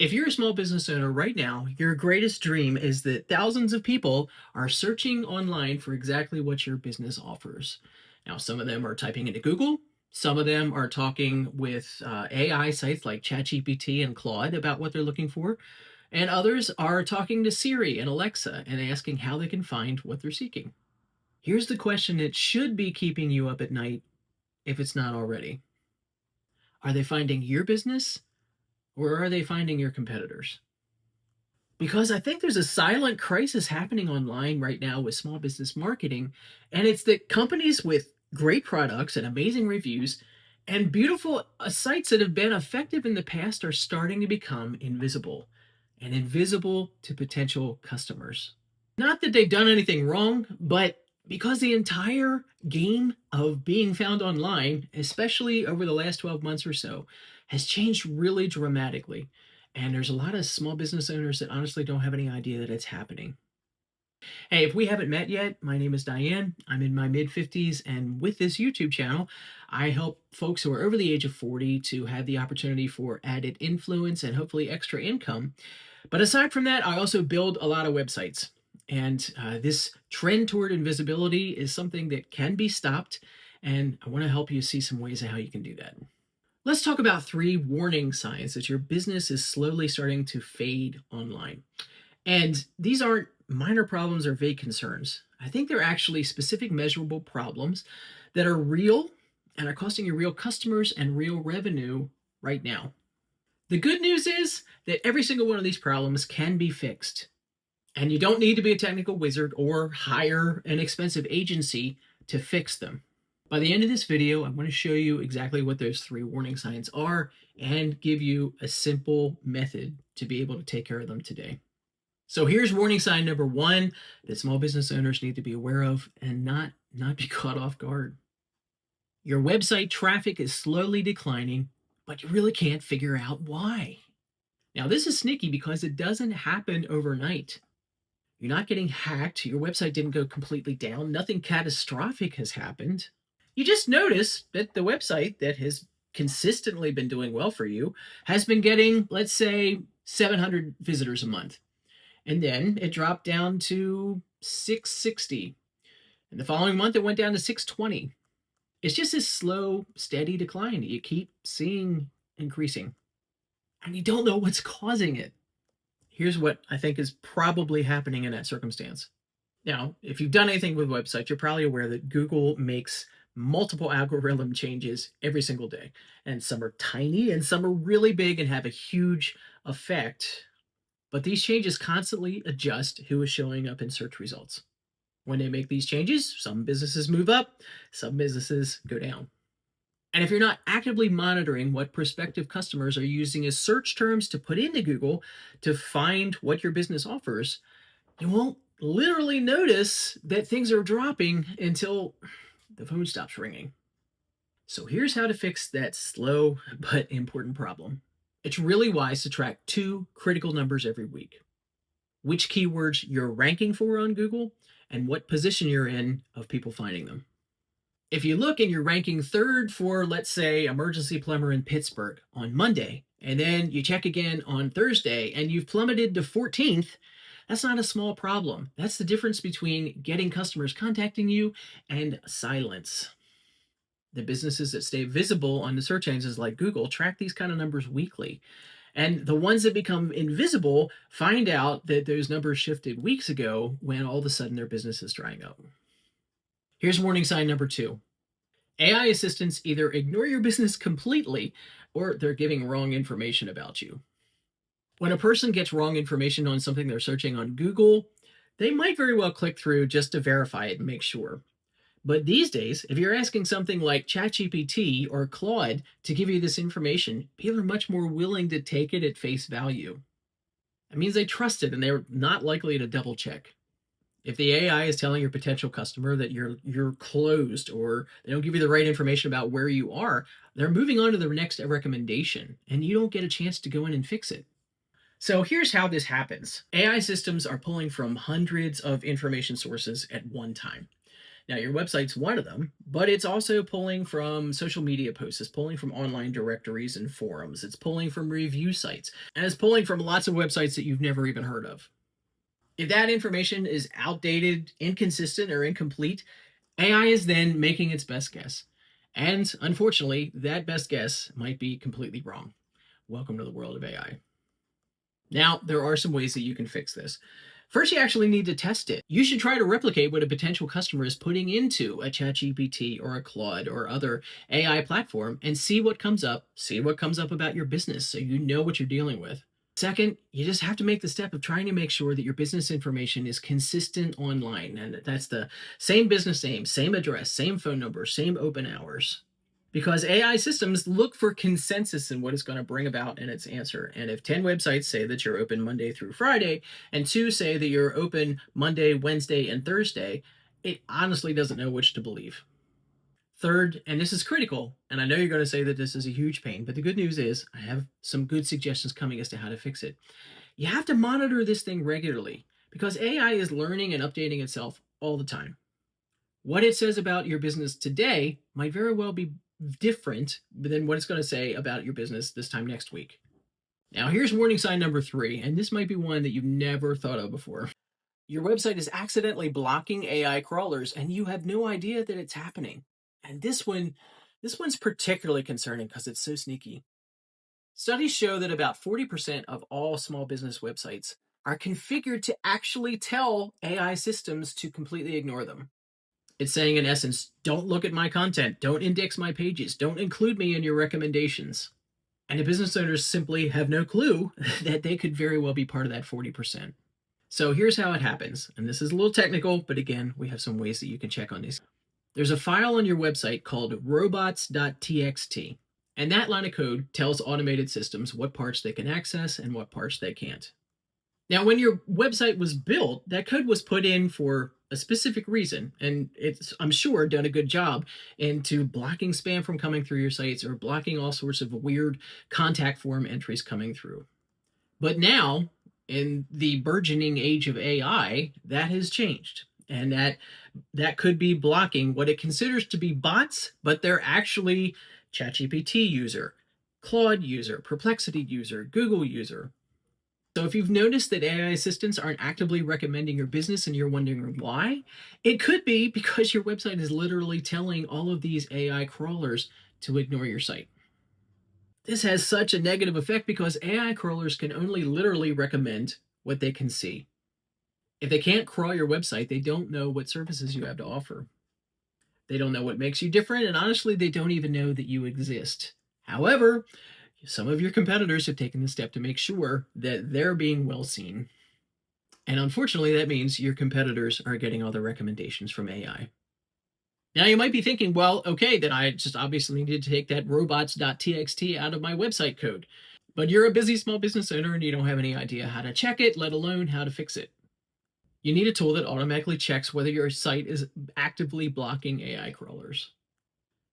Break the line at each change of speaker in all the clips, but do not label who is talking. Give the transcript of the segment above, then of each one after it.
If you're a small business owner right now, your greatest dream is that thousands of people are searching online for exactly what your business offers. Now, some of them are typing into Google, some of them are talking with AI sites like ChatGPT and Claude about what they're looking for, and others are talking to Siri and Alexa and asking how they can find what they're seeking. Here's the question that should be keeping you up at night if it's not already. Are they finding your business or are they finding your competitors? Because I think there's a silent crisis happening online right now with small business marketing, and it's that companies with great products and amazing reviews and beautiful sites that have been effective in the past are starting to become invisible and invisible to potential customers. Not that they've done anything wrong, but because the entire game of being found online, especially over the last 12 months or so, has changed really dramatically. And there's a lot of small business owners that honestly don't have any idea that it's happening. Hey, if we haven't met yet, my name is Diane. I'm in my mid 50s, and with this YouTube channel, I help folks who are over the age of 40 to have the opportunity for added influence and hopefully extra income. But aside from that, I also build a lot of websites. And this trend toward invisibility is something that can be stopped. And I want to help you see some ways of how you can do that. Let's talk about 3 warning signs that your business is slowly starting to fade online. And these aren't minor problems or vague concerns. I think they're actually specific measurable problems that are real and are costing you real customers and real revenue right now. The good news is that every single one of these problems can be fixed. And you don't need to be a technical wizard or hire an expensive agency to fix them. By the end of this video, I'm going to show you exactly what those 3 warning signs are and give you a simple method to be able to take care of them today. So here's warning sign number 1 that small business owners need to be aware of and not be caught off guard. Your website traffic is slowly declining, but you really can't figure out why. Now, this is sneaky because it doesn't happen overnight. You're not getting hacked. Your website didn't go completely down. Nothing catastrophic has happened. You just notice that the website that has consistently been doing well for you has been getting, let's say, 700 visitors a month. And then it dropped down to 660. And the following month, it went down to 620. It's just this slow, steady decline that you keep seeing increasing. And you don't know what's causing it. Here's what I think is probably happening in that circumstance. Now, if you've done anything with websites, you're probably aware that Google makes multiple algorithm changes every single day. And some are tiny and some are really big and have a huge effect. But these changes constantly adjust who is showing up in search results. When they make these changes, some businesses move up, some businesses go down. And if you're not actively monitoring what prospective customers are using as search terms to put into Google to find what your business offers, you won't literally notice that things are dropping until the phone stops ringing. So here's how to fix that slow but important problem. It's really wise to track 2 critical numbers every week: which keywords you're ranking for on Google and what position you're in of people finding them. If you look and you're ranking 3rd for, let's say, emergency plumber in Pittsburgh on Monday, and then you check again on Thursday and you've plummeted to 14th, that's not a small problem. That's the difference between getting customers contacting you and silence. The businesses that stay visible on the search engines like Google track these kind of numbers weekly. And the ones that become invisible find out that those numbers shifted weeks ago when all of a sudden their business is drying up. Here's warning sign number 2. AI assistants either ignore your business completely or they're giving wrong information about you. When a person gets wrong information on something they're searching on Google, they might very well click through just to verify it and make sure. But these days, if you're asking something like ChatGPT or Claude to give you this information, people are much more willing to take it at face value. It means they trust it and they're not likely to double check. If the AI is telling your potential customer that you're closed or they don't give you the right information about where you are, they're moving on to the next recommendation and you don't get a chance to go in and fix it. So here's how this happens. AI systems are pulling from hundreds of information sources at one time. Now, your website's one of them, but it's also pulling from social media posts, it's pulling from online directories and forums, it's pulling from review sites, and it's pulling from lots of websites that you've never even heard of. If that information is outdated, inconsistent, or incomplete, AI is then making its best guess. And unfortunately, that best guess might be completely wrong. Welcome to the world of AI. Now, there are some ways that you can fix this. First, you actually need to test it. You should try to replicate what a potential customer is putting into a ChatGPT or a Claude or other AI platform and see what comes up. See what comes up about your business so you know what you're dealing with. Second, you just have to make the step of trying to make sure that your business information is consistent online. And that's the same business name, same address, same phone number, same open hours. Because AI systems look for consensus in what it's going to bring about in its answer. And if 10 websites say that you're open Monday through Friday, and 2 say that you're open Monday, Wednesday, and Thursday, it honestly doesn't know which to believe. Third, and this is critical, and I know you're going to say that this is a huge pain, but the good news is I have some good suggestions coming as to how to fix it. You have to monitor this thing regularly because AI is learning and updating itself all the time. What it says about your business today might very well be different than what it's going to say about your business this time next week. Now, here's warning sign number 3, and this might be one that you've never thought of before. Your website is accidentally blocking AI crawlers, and you have no idea that it's happening. And this one's particularly concerning because it's so sneaky. Studies show that about 40% of all small business websites are configured to actually tell AI systems to completely ignore them. It's saying, in essence, don't look at my content, don't index my pages, don't include me in your recommendations. And the business owners simply have no clue that they could very well be part of that 40%. So here's how it happens. And this is a little technical, but again, we have some ways that you can check on these. There's a file on your website called robots.txt. And that line of code tells automated systems what parts they can access and what parts they can't. Now, when your website was built, that code was put in for a specific reason, and it's, I'm sure, done a good job into blocking spam from coming through your sites or blocking all sorts of weird contact form entries coming through. But now, in the burgeoning age of AI, that has changed. And that could be blocking what it considers to be bots, but they're actually ChatGPT user, Claude user, Perplexity user, Google user. So if you've noticed that AI assistants aren't actively recommending your business and you're wondering why, it could be because your website is literally telling all of these AI crawlers to ignore your site. This has such a negative effect because AI crawlers can only literally recommend what they can see. If they can't crawl your website, they don't know what services you have to offer. They don't know what makes you different, and honestly, they don't even know that you exist. However, some of your competitors have taken the step to make sure that they're being well seen. And unfortunately, that means your competitors are getting all the recommendations from AI. Now, you might be thinking, well, okay, then I just obviously need to take that robots.txt out of my website code. But you're a busy small business owner and you don't have any idea how to check it, let alone how to fix it. You need a tool that automatically checks whether your site is actively blocking AI crawlers.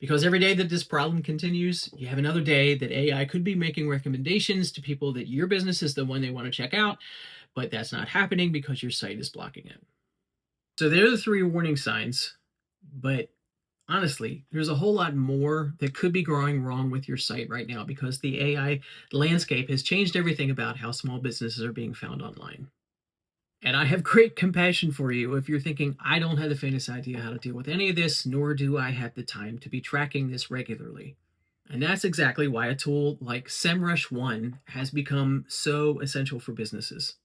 Because every day that this problem continues, you have another day that AI could be making recommendations to people that your business is the one they want to check out, but that's not happening because your site is blocking it. So there are the 3 warning signs, but honestly, there's a whole lot more that could be going wrong with your site right now because the AI landscape has changed everything about how small businesses are being found online. And I have great compassion for you if you're thinking, I don't have the faintest idea how to deal with any of this, nor do I have the time to be tracking this regularly. And that's exactly why a tool like SemRush One has become so essential for businesses.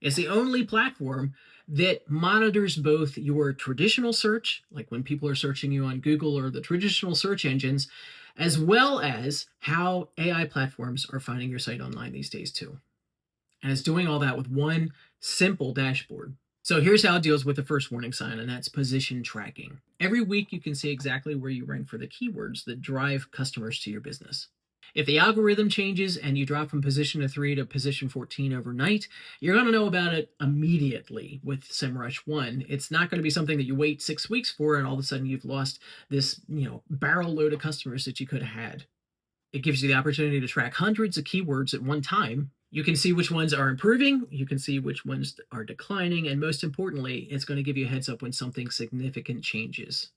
It's the only platform that monitors both your traditional search, like when people are searching you on Google or the traditional search engines, as well as how AI platforms are finding your site online these days too. And it's doing all that with one simple dashboard. So here's how it deals with the first warning sign, and that's position tracking. Every week you can see exactly where you rank for the keywords that drive customers to your business. If the algorithm changes and you drop from position 3 to position 14 overnight, you're going to know about it immediately with SemRush One. It's not going to be something that you wait 6 weeks for and all of a sudden you've lost this, barrel load of customers that you could have had. It gives you the opportunity to track hundreds of keywords at one time, You can see which ones are improving, you can see which ones are declining, and most importantly, it's going to give you a heads up when something significant changes.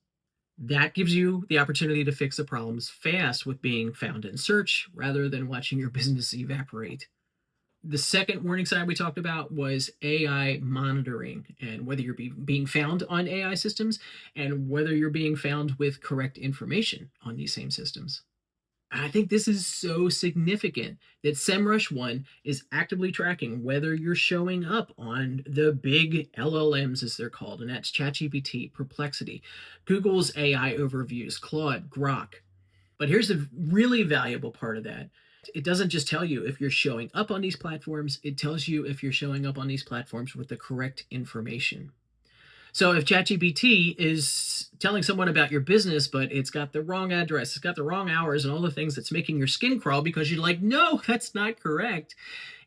That gives you the opportunity to fix the problems fast with being found in search rather than watching your business evaporate. The second warning sign we talked about was AI monitoring and whether you're being found on AI systems and whether you're being found with correct information on these same systems. I think this is so significant that SemRush One is actively tracking whether you're showing up on the big LLMs, as they're called, and that's ChatGPT, Perplexity, Google's AI overviews, Claude, Grok. But here's the really valuable part of that. It doesn't just tell you if you're showing up on these platforms, it tells you if you're showing up on these platforms with the correct information. So if ChatGPT is telling someone about your business, but it's got the wrong address, it's got the wrong hours, and all the things that's making your skin crawl because you're like, no, that's not correct,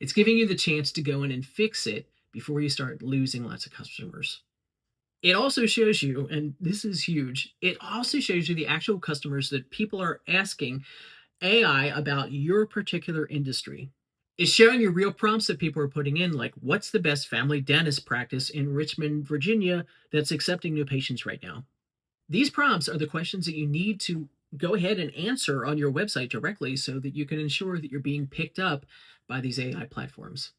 it's giving you the chance to go in and fix it before you start losing lots of customers. It also shows you, and this is huge, it also shows you the actual customers that people are asking AI about your particular industry. It's showing you real prompts that people are putting in, like what's the best family dentist practice in Richmond, Virginia that's accepting new patients right now? These prompts are the questions that you need to go ahead and answer on your website directly so that you can ensure that you're being picked up by these AI platforms.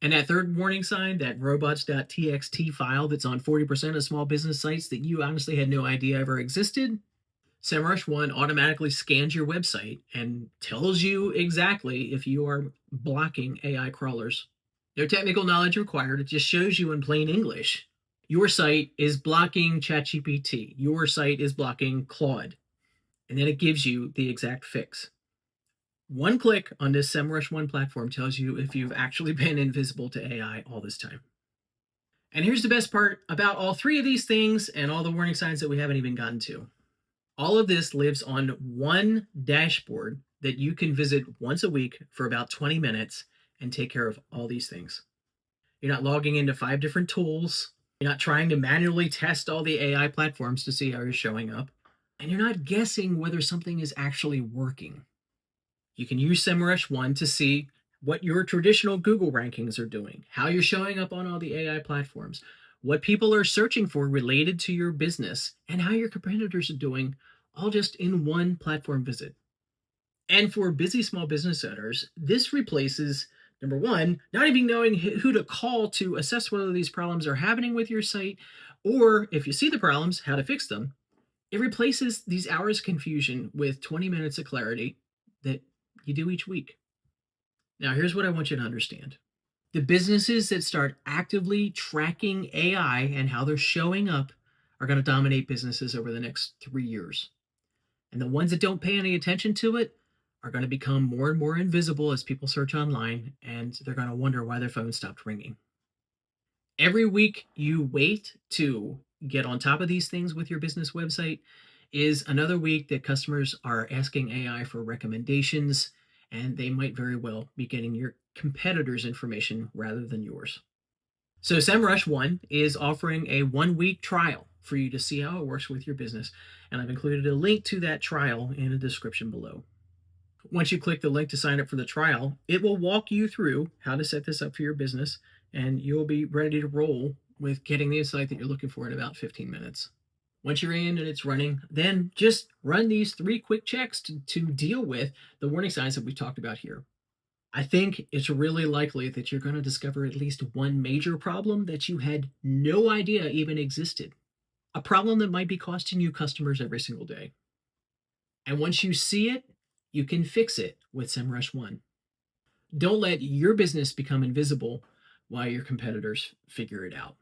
And that third warning sign, that robots.txt file that's on 40% of small business sites that you honestly had no idea ever existed, SemRush One automatically scans your website and tells you exactly if you are blocking AI crawlers. No technical knowledge required, it just shows you in plain English. Your site is blocking ChatGPT. Your site is blocking Claude. And then it gives you the exact fix. One click on this SemRush One platform tells you if you've actually been invisible to AI all this time. And here's the best part about all three of these things and all the warning signs that we haven't even gotten to. All of this lives on one dashboard that you can visit once a week for about 20 minutes and take care of all these things. You're not logging into 5 different tools. You're not trying to manually test all the AI platforms to see how you're showing up. And you're not guessing whether something is actually working. You can use SemRush One to see what your traditional Google rankings are doing, how you're showing up on all the AI platforms, what people are searching for related to your business, and how your competitors are doing, all just in one platform visit. And for busy small business owners, this replaces number one, not even knowing who to call to assess whether these problems are happening with your site, or if you see the problems, how to fix them. It replaces these hours of confusion with 20 minutes of clarity that you do each week. Now, here's what I want you to understand. The businesses that start actively tracking AI and how they're showing up are going to dominate businesses over the next 3 years. And the ones that don't pay any attention to it are going to become more and more invisible as people search online, and they're going to wonder why their phone stopped ringing. Every week you wait to get on top of these things with your business website is another week that customers are asking AI for recommendations, and they might very well be getting your competitors' information rather than yours. So SemRush One is offering a 1-week trial for you to see how it works with your business, and I've included a link to that trial in the description below. Once you click the link to sign up for the trial, it will walk you through how to set this up for your business, and you'll be ready to roll with getting the insight that you're looking for in about 15 minutes. Once you're in and it's running, then just run these 3 quick checks to deal with the warning signs that we talked about here. I think it's really likely that you're going to discover at least one major problem that you had no idea even existed. A problem that might be costing you customers every single day. And once you see it, you can fix it with SemRush One. Don't let your business become invisible while your competitors figure it out.